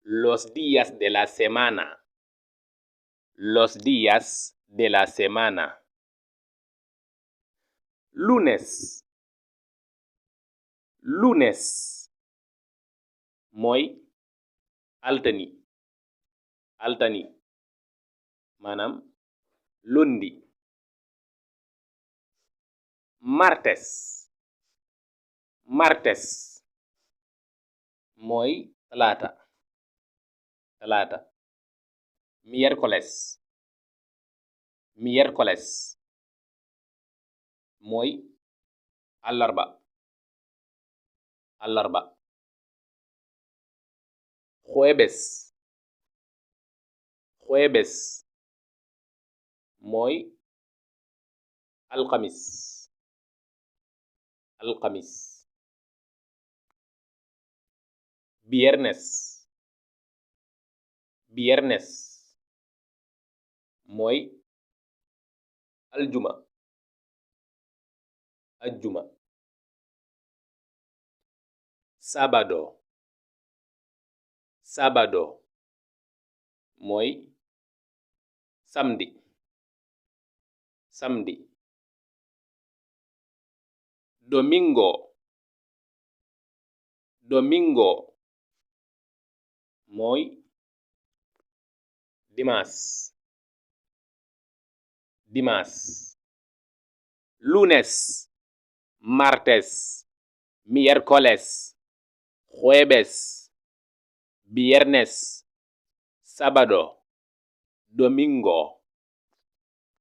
Los días de la semana. Los días de la semana. Lunes. Lunes. mooy altani. Altani. maanaam lundi. Martes. Martes. mooy talaata. Talaata. Miércoles. Miércoles. mooy àllarba. Àllarba. Jueves. Jueves. mooy alxamis. Alxamis. Viernes. Viernes. mooy aljuma. Ajjuma. Sábado. Sábado. mooy samedi. Samedi. Domingo. Domingo. mooy dimanche. Dimanche. Lunes. Martes. Miércoles. Jueves. Viernes. Sábado. Domingo.